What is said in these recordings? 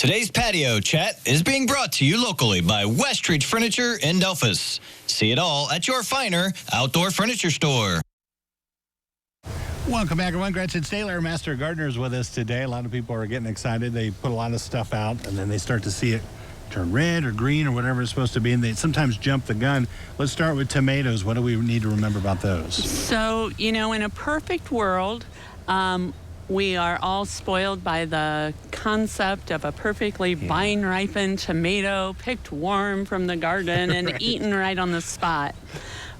Today's patio chat is being brought to you locally by Westridge Furniture in Delphus. See it all at your finer outdoor furniture store. Welcome back, everyone. Gretchen Staley, our Master Gardener, is with us today. A lot of people are getting excited. They put a lot of stuff out, and then they start to see it turn red or green or whatever it's supposed to be, and they sometimes jump the gun. Let's start with tomatoes. What do we need to remember about those? So, in a perfect world, we are all spoiled by the concept of a perfectly vine-ripened tomato picked warm from the garden and eaten right on the spot.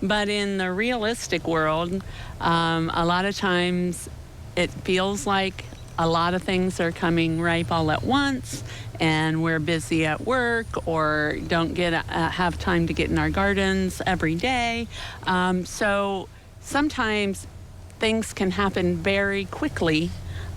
But in the realistic world, a lot of times it feels like a lot of things are coming ripe all at once, and we're busy at work or don't have time to get in our gardens every day. So sometimes things can happen very quickly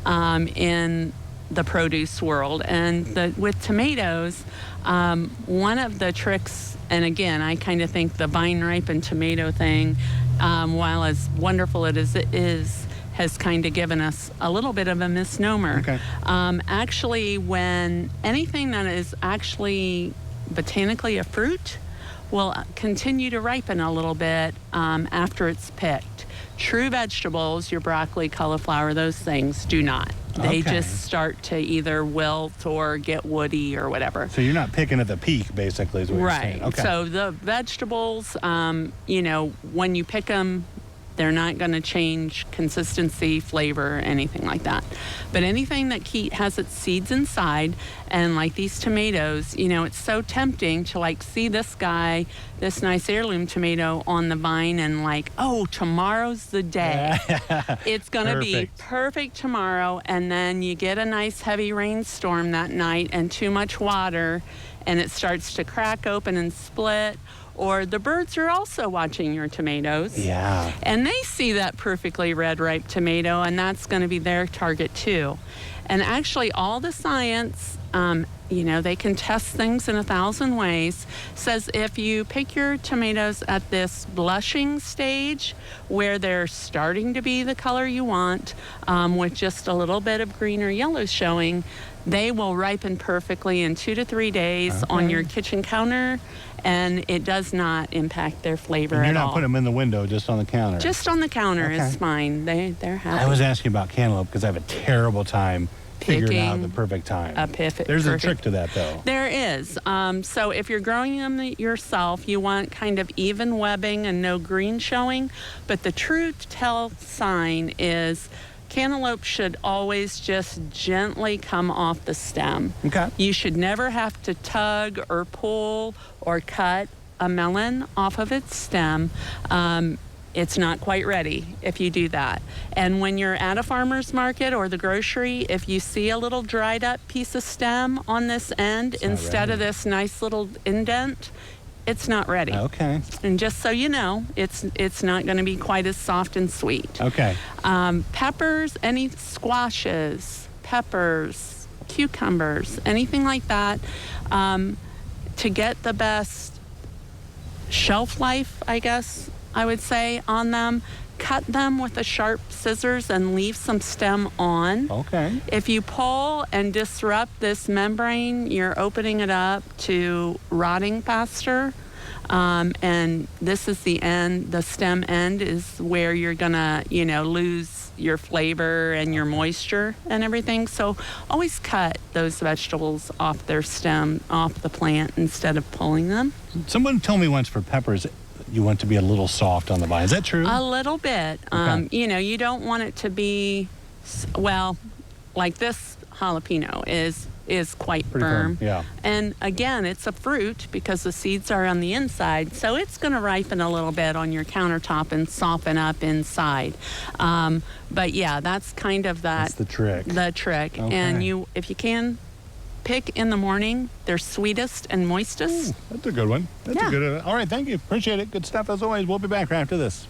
in the produce world. And with tomatoes, one of the tricks, and again, I kind of think the vine-ripened tomato thing, while as wonderful it is, has kind of given us a little bit of a misnomer. Okay. Actually, when anything that is actually botanically a fruit will continue to ripen a little bit after it's picked. True vegetables, your broccoli, cauliflower, those things do not. They just start to either wilt or get woody or whatever. So you're not picking at the peak, basically, is what you're saying. Right. So the vegetables, when you pick them, they're not going to change consistency, flavor, anything like that. But anything that has its seeds inside, and like these tomatoes, it's so tempting to see this nice heirloom tomato on the vine and tomorrow's the day. It's going to be perfect tomorrow, and then you get a nice heavy rainstorm that night and too much water, and it starts to crack open and split. Or the birds are also watching your tomatoes. Yeah. And they see that perfectly red, ripe tomato, and that's going to be their target too. And actually, all the science, they can test things in 1,000 ways, says if you pick your tomatoes at this blushing stage, where they're starting to be the color you want, with just a little bit of green or yellow showing, they will ripen perfectly in 2 to 3 days on your kitchen counter, and it does not impact their flavor at all. You're not putting them in the window, just on the counter? Just on the counter is fine. They're happy. I was asking about cantaloupe because I have a terrible time figuring out the perfect time. There's a trick to that, though. There is. So if you're growing them yourself, you want kind of even webbing and no green showing. But the true tell sign is cantaloupe should always just gently come off the stem. Okay. You should never have to tug or pull or cut a melon off of its stem. It's not quite ready if you do that. And when you're at a farmer's market or the grocery, if you see a little dried up piece of stem on this end instead of this nice little indent, it's not ready. Okay. And just so you know, it's not going to be quite as soft and sweet. Okay. Peppers, any squashes, peppers, cucumbers, anything like that, to get the best shelf life, I guess I would say, on them, cut them with a sharp scissors and leave some stem on. Okay. If you pull and disrupt this membrane, you're opening it up to rotting faster. And this is the end. The stem end is where you're gonna, lose your flavor and your moisture and everything. So always cut those vegetables off their stem, off the plant, instead of pulling them. Someone told me once for peppers, you want to be a little soft on the vine. Is that true? A little bit. Okay. You don't want it to be, like this jalapeno is quite firm. Yeah. And again, it's a fruit because the seeds are on the inside, so it's going to ripen a little bit on your countertop and soften up inside. But yeah, that's kind of that. That's the trick. The trick. Okay. And if you can, pick in the morning. They're sweetest and moistest. Ooh, that's a good one. That's a good one. All right, thank you. Appreciate it. Good stuff as always. We'll be back right after this.